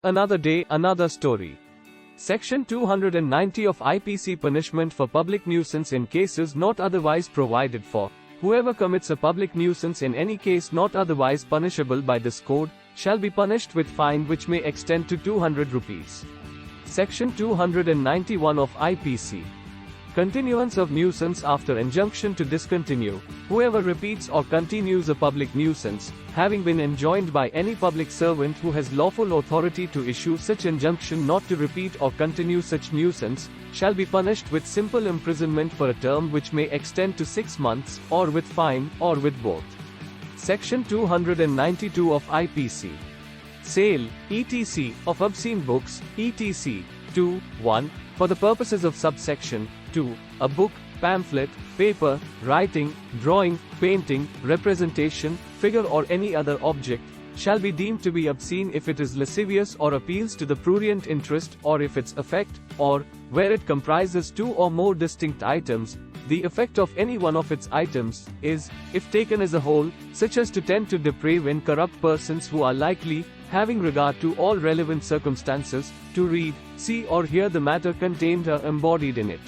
Another day, another story. Section 290 of IPC Punishment for public nuisance in cases not otherwise provided for. Whoever commits a public nuisance in any case not otherwise punishable by this code, shall be punished with fine which may extend to 200 rupees. Section 291 of IPC. Continuance of nuisance after injunction to discontinue. Whoever repeats or continues a public nuisance, having been enjoined by any public servant who has lawful authority to issue such injunction not to repeat or continue such nuisance, shall be punished with simple imprisonment for a term which may extend to 6 months, or with fine, or with both. Section 292 of IPC. Sale, etc., of obscene books, etc. 2.1. For the purposes of subsection 2, a book, pamphlet, paper, writing, drawing, painting, representation, figure or any other object, shall be deemed to be obscene if it is lascivious or appeals to the prurient interest, or if its effect, or, where it comprises 2 or more distinct items, the effect of any one of its items, is, if taken as a whole, such as to tend to deprave in corrupt persons who are likely, having regard to all relevant circumstances, to read, see or hear the matter contained or embodied in it.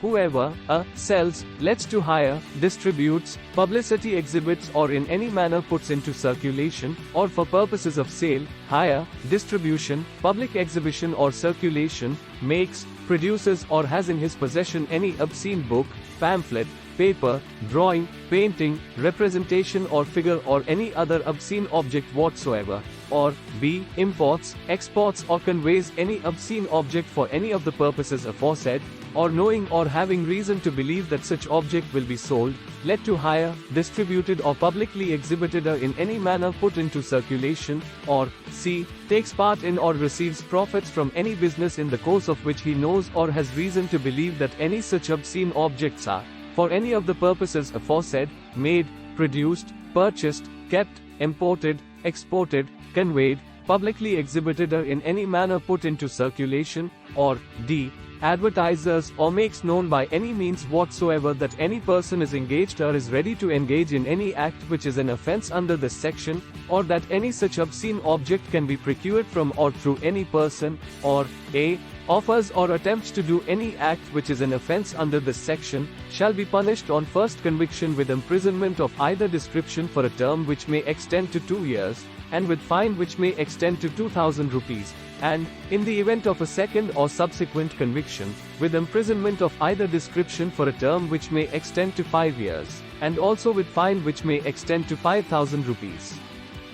Whoever, sells, lets to hire, distributes, publicity exhibits or in any manner puts into circulation, or for purposes of sale, hire, distribution, public exhibition or circulation, makes, produces or has in his possession any obscene book, pamphlet, paper, drawing, painting, representation or figure or any other obscene object whatsoever, or b. imports, exports or conveys any obscene object for any of the purposes aforesaid, or knowing or having reason to believe that such object will be sold, let to hire, distributed or publicly exhibited or in any manner put into circulation, or c. takes part in or receives profits from any business in the course of which he knows or has reason to believe that any such obscene objects are, for any of the purposes aforesaid, made, produced, purchased, kept, imported, exported, conveyed, publicly exhibited or in any manner put into circulation, or d. advertises or makes known by any means whatsoever that any person is engaged or is ready to engage in any act which is an offense under this section, or that any such obscene object can be procured from or through any person, or a. offers or attempts to do any act which is an offense under this section, shall be punished on first conviction with imprisonment of either description for a term which may extend to 2 years, and with fine which may extend to 2,000 rupees, and, in the event of a second or subsequent conviction, with imprisonment of either description for a term which may extend to 5 years, and also with fine which may extend to 5,000 rupees.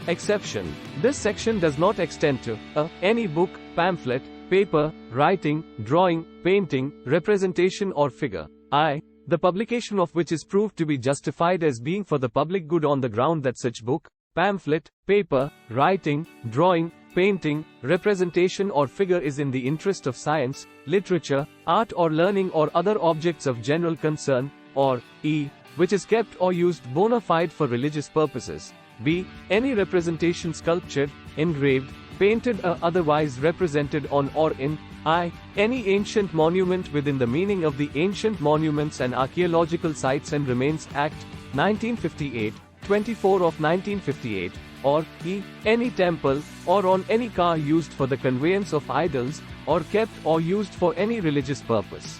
Exception. This section does not extend to any book, pamphlet, paper, writing, drawing, painting, representation or figure, I, the publication of which is proved to be justified as being for the public good on the ground that such book, pamphlet, paper, writing, drawing, painting, representation or figure is in the interest of science, literature, art or learning or other objects of general concern, or e. which is kept or used bona fide for religious purposes, b. any representation sculptured, engraved, painted or otherwise represented on or in, I. any ancient monument within the meaning of the Ancient Monuments and Archaeological Sites and Remains Act, 1958, 24 of 1958, or e. any temple, or on any car used for the conveyance of idols, or kept or used for any religious purpose.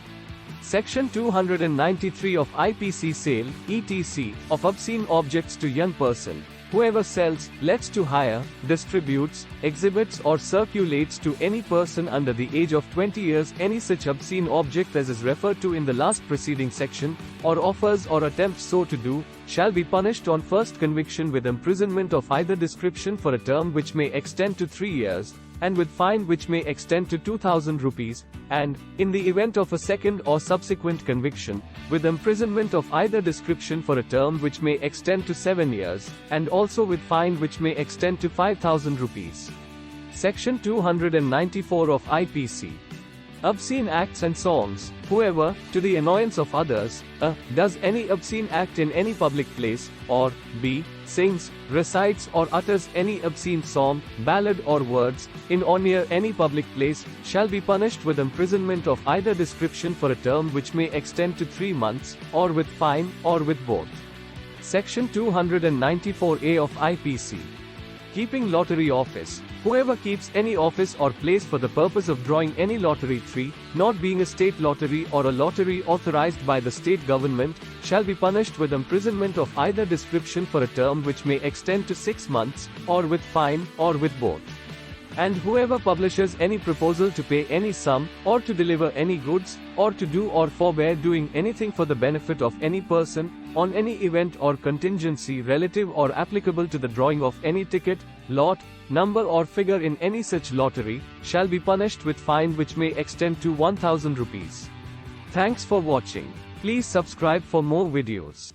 Section 293 of IPC Sale, etc., of obscene objects to young person. Whoever sells, lets to hire, distributes, exhibits or circulates to any person under the age of 20 years any such obscene object as is referred to in the last preceding section, or offers or attempts so to do, shall be punished on first conviction with imprisonment of either description for a term which may extend to 3 years, and with fine which may extend to 2,000 rupees, and, in the event of a second or subsequent conviction, with imprisonment of either description for a term which may extend to 7 years, and also with fine which may extend to 5,000 rupees. Section 294 of IPC. Obscene acts and songs. Whoever, to the annoyance of others, does any obscene act in any public place, or b. sings, recites or utters any obscene song, ballad or words, in or near any public place, shall be punished with imprisonment of either description for a term which may extend to 3 months, or with fine, or with both. Section 294A of IPC. Keeping lottery office. Whoever keeps any office or place for the purpose of drawing any lottery 3, not being a state lottery or a lottery authorized by the state government, shall be punished with imprisonment of either description for a term which may extend to 6 months, or with fine, or with both. And whoever publishes any proposal to pay any sum, or to deliver any goods, or to do or forbear doing anything for the benefit of any person, on any event or contingency relative or applicable to the drawing of any ticket, lot, number or figure in any such lottery, shall be punished with fine which may extend to 1000 rupees. Thanks for watching. Please subscribe for more videos.